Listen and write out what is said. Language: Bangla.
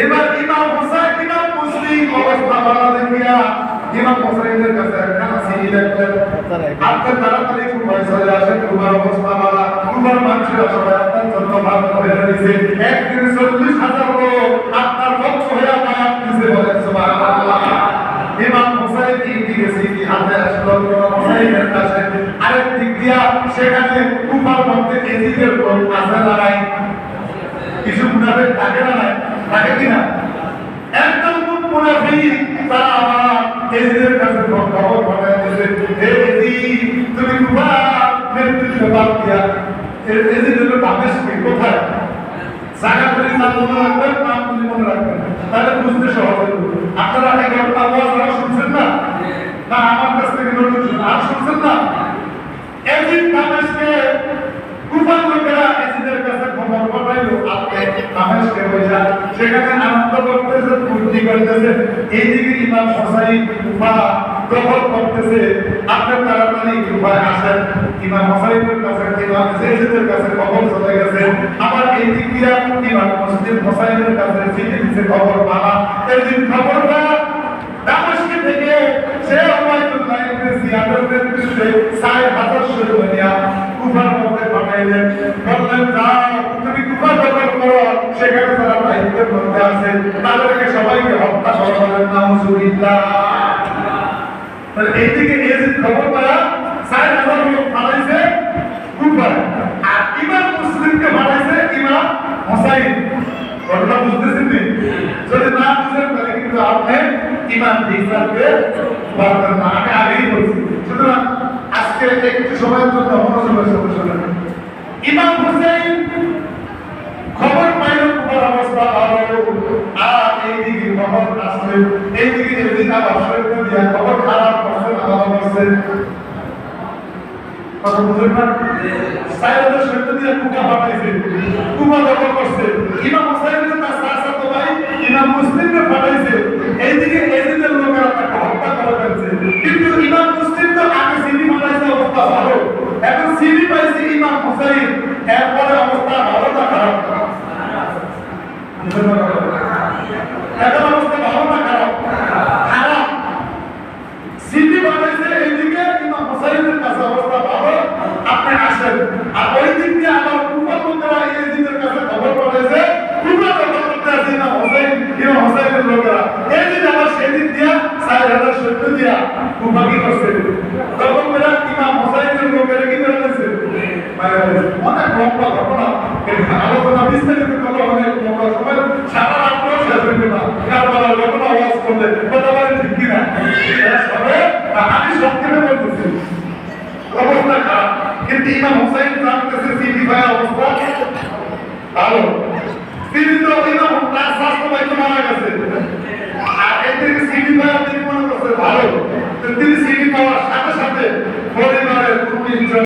এবার ইমাম হোসেন ইমাম মুসলিম অবস্থা ভালো দেখিয়া ইমাম হোসেনের কাছে একটা সিঁড়ি দেখলেন। আপনার তাড়াতাড়ি কুফায় চলে আসেন, কুফার অবস্থা ভালো, কুফার মানুষেরা সবাই আপনার জন্য ভালো হয়ে রয়েছে। একদিন 40,000 লোক আপনার পক্ষ হয়ে বায়াত দিতে বলেন সুবহানাল্লাহ। ইমাম হোসেন দিকে সিঁড়ি হাতে আসলো হোসেনের কাছে, আরেক দিক দিয়া সেখানে কুফার মধ্যে এজিদের লোক আছে না নাই? কিছু মুনাফিক থাকে না নাই? থাকে কিনা? একদম মুনাফিক তারা আমার এজিদের কাছে খবর পাঠায় দিয়েছে, হে এজিদ তুমি কুফার নেতৃত্ব বাদ দিয়া এজিদ হলো দামেস্কে কোথায়? জায়গা করে নাম মনে রাখবেন, নাম যদি মনে রাখবেন তাহলে বুঝতে সহজ হবে। আপনারা এই ঘটনা আওয়াজ শুনছেন না? না আমার কাছ থেকে নতুন শুনছেন? আর শুনছেন না? এজিদ দামেস্কে কুফার লোকেরা এজিদের কাছে খবর পাঠাইলো আপনি দামেস্কে বসে সেখানে আনন্দ করতেছে, ফুর্তি করতেছে। এইদিকে ইমাম হোসেন কুফা দখল করতেছে। আপনার তাড়াতাড়ি কুফায় আসেন। ইমাম হোসেনের কাছে ইমাম এজিদের কাছে খবর চলে গেছে। আবার এইদিক দিয়া ইমাম মুসলিম হোসেনের কাছে চিঠি দিচ্ছে খবর পাওয়া। এজিদ খবর পাওয়া দামেস্কে থেকে সে উমাইদুল্লাহ ইবনে জিয়াদের নেতৃত্বে ৬০,০০০ সৈন্য কুফার মধ্যে পাঠাইলেন। বললেন যাও তুমি কুফা দখল করো, সেখানে যারা দায়িত্বের মধ্যে আছে তাদেরকে সবাইকে হত্যা করা বলেন নাউজুবিল্লাহ। তাহলে এইদিকে এজিদ খবর পাওয়া ৬০,০০০ লোক পাঠাইছে কুফায়, আর ইমাম মুসলিমকে পাঠাইছে ইমাম হোসেন। কথা বুঝতেছেন নি? যদি না বুঝেন তাহলে কিন্তু আপনি ইমাম হিসাবে পারবেন না। আমি আগেই বলছি। সুতরাং আজকে একটু সময়ের জন্য মনোযোগের সাথে শুনুন। ইমাম হোসেন খবর পাইল কুফার অবস্থা ভালো, আর এইদিকে খবর আসছে, এইদিকে এজিদ আবার সৈন্য দিয়া খবর খারাপ করছে না ভালো করছে? কথা বুঝলেন না? ৬০,০০০ সৈন্য দিয়া কুফা পাঠাইছে, কুফা দখল করছে। ইমাম হোসেনের তার চাচাতো ভাই ইমাম মুসলিমকে পাঠাইছে, এইদিকে এজিদের লোকেরা তাকে হত্যা করে ফেলছে। কিন্তু ইমাম মুসলিম তো আগে সিঁড়ি পাঠাইছে, অবস্থা ভালো। এখন সিঁড়ি পাইছে ইমাম হোসেন, এরপরে অবস্থা ভালো না খারাপ? এখন অবস্থা ভালো না খারাপ? খারাপ। সিঁড়ি পাঠাইছে এইদিকে ইমাম হোসেনের কাছে অবস্থা ভালো, আপনি আসেন। আর ওই দিক দিয়ে আবার কুফা লোকেরা এজিদের কাছে খবর পাঠাইছে, কুফা দখল করতে আছে ইমাম হোসেনের লোকেরা। এজিদ আবার সেদিক দিয়া ৬০,০০০ সৈন্য দিয়া কুফা কি করছে? তখন মেরা ইমাম হোসেনের লোকেরা কি করেছে? অনেক লম্বা ঘটনা, আলোচনা বিস্তারিত করলে অনেক লম্বা সময়, সারা রাত্রেও শেষ হইবে না। কারবালার ঘটনা ওয়াজ করলে কথা বলেন ঠিক কিনা? শেষ হবে। আমি সংক্ষেপে বলতেছি অবস্থা খারাপ, কিন্তু ইমাম হোসেন জানতেছে সিটি ভাই অবস্থা ভালো। তিনি তো ইমাম তার স্বাস্থ্য ভাই তো মারা গেছে, আর এদিকে সিটি ভাই তিনি মনে করছে ভালো। তিনি সিটি পাওয়ার সাথে সাথে পরিবারের ২-৩ জন